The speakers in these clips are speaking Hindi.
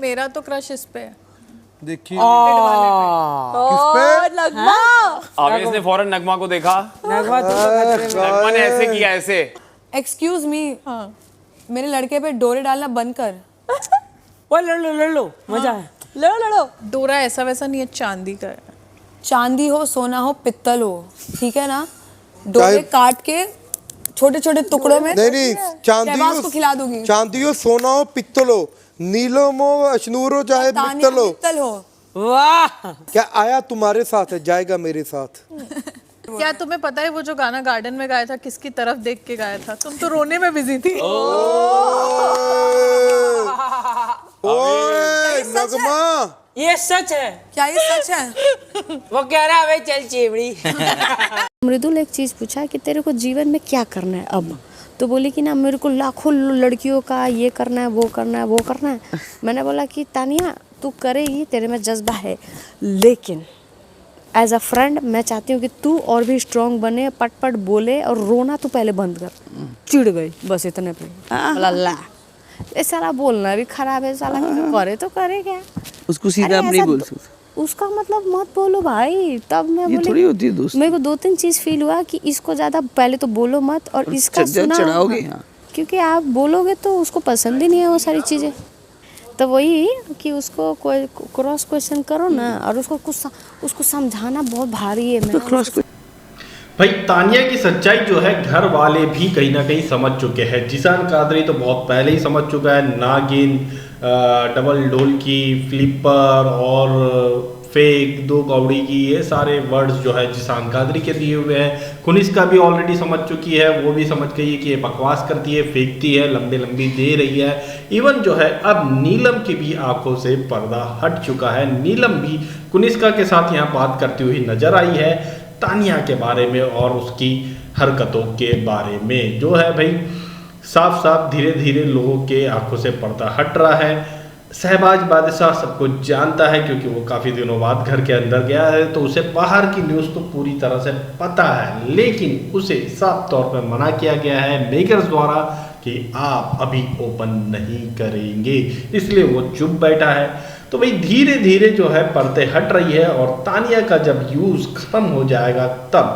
मेरा तो क्रश इस पे है। देखिए किस पे? नगमा। आवेश ने फौरन नगमा को देखा। नगमा नगमा ने ऐसे किया, ऐसे। एक्सक्यूज मी, मेरे लड़के पे डोरे डालना बंद कर। वो लड़ लो मजा है। लड़ो। डोरा ऐसा वैसा नहीं है, चांदी का है। चांदी हो, सोना हो, पित्तल हो, ठीक है ना। डोरे काट के छोटे छोटे टुकड़ों में नहीं शहबाज को खिला दूंगी। चांदी हो, सोना हो, पित्तल हो, नीलम हो, अशनूर हो, चाहे पित्तल हो। वाह, क्या आया तुम्हारे साथ है, जाएगा मेरे साथ। क्या तुम्हें पता है वो जो गाना गार्डन में गाया था किसकी तरफ देख के गाया था? तुम तो रोने में बिजी थी। ओए नगमा, ये सच है। क्या ये सच है? वो कह रहा है भाई चल चिमड़ी। मृदुल एक चीज़ पूछा कि तेरे को जीवन में क्या करना है अब, तो बोली कि ना मेरे को लाखों लड़कियों का ये करना है, वो करना है, वो करना है। मैंने बोला कि तानिया तू करेगी, तेरे में जज्बा है, लेकिन एज अ फ्रेंड मैं चाहती हूँ कि तू और भी स्ट्रांग बने, पट पट बोले और रोना तू पहले बंद कर। चिढ़ गई बस इतने पे। बोला ला ये साला बोलना भी खराब है, साला करे तो करे क्या। उसको सीधा आप नहीं बोल सकते, उसका मतलब मत बोलो भाई। तब मैं ये थोड़ी होती है दोस्त। मेरे को 2-3 चीज़ फील हुआ कि इसको ज़्यादा पहले तो बोलो मत और इसका सुना चढ़ाओगे। हाँ। क्योंकि आप बोलोगे तो उसको पसंद ही नहीं है वो सारी चीज़ें। तो वही कि उसको कोई क्रॉस क्वेश्चन करो ना, और उसको समझाना बहुत भारी है। क्रॉस भाई तानिया की सच्चाई जो है घर वाले भी कहीं ना कहीं समझ चुके हैं। जिशान कादरी तो बहुत पहले ही समझ चुका है। नागिन, डबल ढोल की, फ्लिपर और फेक, दो कौड़ी की, ये सारे वर्ड्स जो है जिशान कादरी के दिए हुए हैं। कुनिष्का भी ऑलरेडी समझ चुकी है, वो भी समझ गई है कि ये बकवास करती है, फेंकती है, लंबी लंबी दे रही है। इवन जो है अब नीलम की भी आंखों से पर्दा हट चुका है। नीलम भी कुनिष्का के साथ यहाँ बात करती हुई नजर आई है तानिया के बारे में और उसकी हरकतों के बारे में। जो है भाई साफ साफ धीरे धीरे लोगों के आंखों से पर्दा हट रहा है। शहबाज बादशाह सब कुछ जानता है क्योंकि वो काफ़ी दिनों बाद घर के अंदर गया है, तो उसे बाहर की न्यूज़ तो पूरी तरह से पता है, लेकिन उसे साफ तौर पर मना किया गया है मेकर्स द्वारा कि आप अभी ओपन नहीं करेंगे, इसलिए वो चुप बैठा है। तो भाई धीरे धीरे जो है पर्दे हट रही है और तानिया का जब यूज़ खत्म हो जाएगा तब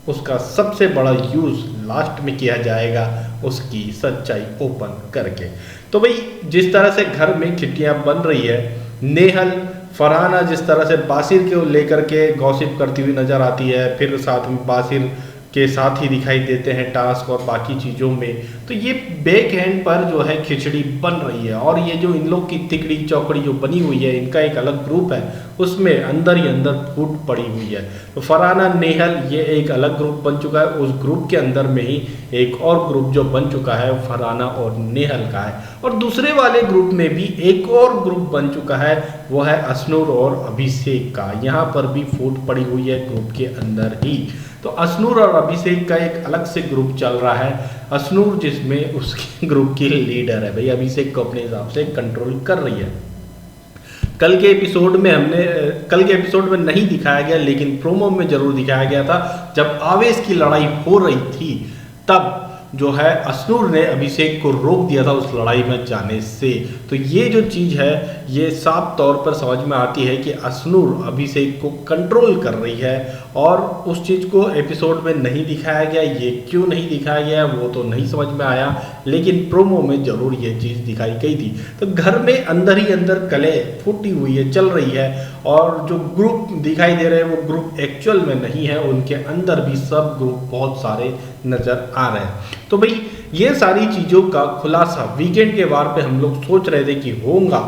उसका सबसे बड़ा यूज़ लास्ट में किया जाएगा, उसकी सच्चाई ओपन करके। तो भाई जिस तरह से घर में खिड़कियाँ बन रही है, नेहल फरहाना जिस तरह से बासिर को लेकर के गॉसिप करती हुई नज़र आती है, फिर साथ में बासिर के साथ ही दिखाई देते हैं टास्क और बाकी चीज़ों में, तो ये बैक हैंड पर जो है खिचड़ी बन रही है। और ये जो इन लोग की तिकड़ी चौकड़ी जो बनी हुई है, इनका एक अलग ग्रुप है, उसमें अंदर ही अंदर फूट पड़ी हुई है। तो फरहाना नेहल ये एक अलग ग्रुप बन चुका है, उस ग्रुप के अंदर में ही एक और ग्रुप जो बन चुका है फरहाना और नेहल का है। और दूसरे वाले ग्रुप में भी एक और ग्रुप बन चुका है, वो है अशनूर और अभिषेक का। यहाँ पर भी फूट पड़ी हुई है ग्रुप के अंदर ही। तो अशनूर और अभिषेक का एक अलग से ग्रुप चल रहा है। अशनूर जिसमें उसके ग्रुप की लीडर है भाई, अभिषेक को अपने हिसाब से कंट्रोल कर रही है। कल के एपिसोड में नहीं दिखाया गया, लेकिन प्रोमो में जरूर दिखाया गया था। जब आवेश की लड़ाई हो रही थी तब जो है अशनूर ने अभिषेक को रोक दिया था उस लड़ाई में जाने से। तो ये जो चीज़ है ये साफ तौर पर समझ में आती है कि अशनूर अभिषेक को कंट्रोल कर रही है, और उस चीज़ को एपिसोड में नहीं दिखाया गया। ये क्यों नहीं दिखाया गया वो तो नहीं समझ में आया, लेकिन प्रोमो में ज़रूर ये चीज़ दिखाई गई थी। तो घर में अंदर ही अंदर कलह फूटी हुई है, चल रही है, और जो ग्रुप दिखाई दे रहे हैं वो ग्रुप एक्चुअल में नहीं है, उनके अंदर भी सब ग्रुप बहुत सारे नज़र आ रहे हैं। तो भाई ये सारी चीज़ों का खुलासा वीकेंड के वार पे हम लोग सोच रहे थे कि होगा,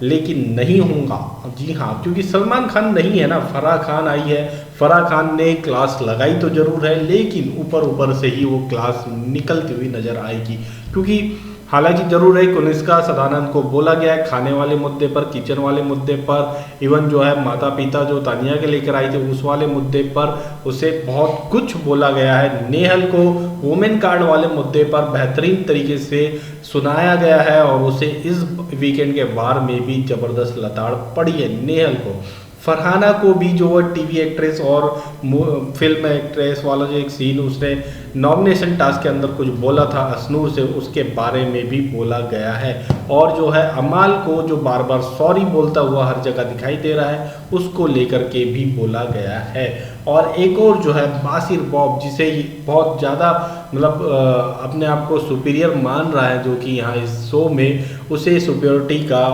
लेकिन नहीं होगा। जी हाँ, क्योंकि सलमान खान नहीं है ना, फराह खान आई है। फराह खान ने क्लास लगाई तो ज़रूर है, लेकिन ऊपर ऊपर से ही वो क्लास निकलती हुई नज़र आएगी। क्योंकि हालांकि जरूर है कुनिष्का सदानंद को बोला गया है खाने वाले मुद्दे पर, किचन वाले मुद्दे पर, इवन जो है माता पिता जो तानिया के लेकर आई थे उस वाले मुद्दे पर उसे बहुत कुछ बोला गया है। नेहल को वुमेन कार्ड वाले मुद्दे पर बेहतरीन तरीके से सुनाया गया है, और उसे इस वीकेंड के वार में भी ज़बरदस्त लताड़ पड़ी है नेहल को। फरहाना को भी जो टीवी एक्ट्रेस और फिल्म एक्ट्रेस वाला जो एक सीन उसने नॉमिनेशन टास्क के अंदर कुछ बोला था अशनूर से, उसके बारे में भी बोला गया है। और जो है अमाल को जो बार बार सॉरी बोलता हुआ हर जगह दिखाई दे रहा है, उसको लेकर के भी बोला गया है। और एक और जो है बासिर बॉब, जिसे बहुत ज़्यादा मतलब अपने आप को सुपीरियर मान रहा है, जो कि यहाँ इस शो में उसे सुपीरियरिटी का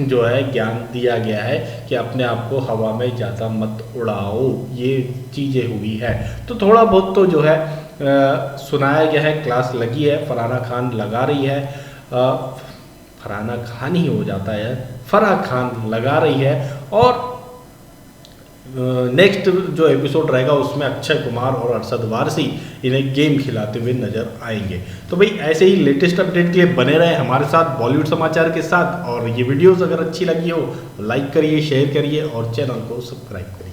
जो है ज्ञान दिया गया है कि अपने आप को हवा में ज़्यादा मत उड़ाओ, ये चीज़ें हुई है। तो थोड़ा बहुत तो जो है सुनाया गया है, क्लास लगी है, फरहाना खान लगा रही है, फरहाना खान ही हो जाता है, फराह खान लगा रही है। और नेक्स्ट जो एपिसोड रहेगा उसमें अक्षय कुमार और अरशद वारसी इन्हें गेम खिलाते हुए नजर आएंगे। तो भाई ऐसे ही लेटेस्ट अपडेट के लिए बने रहे हमारे साथ बॉलीवुड समाचार के साथ। और ये वीडियोस अगर अच्छी लगी हो लाइक करिए, शेयर करिए और चैनल को सब्सक्राइब करिए।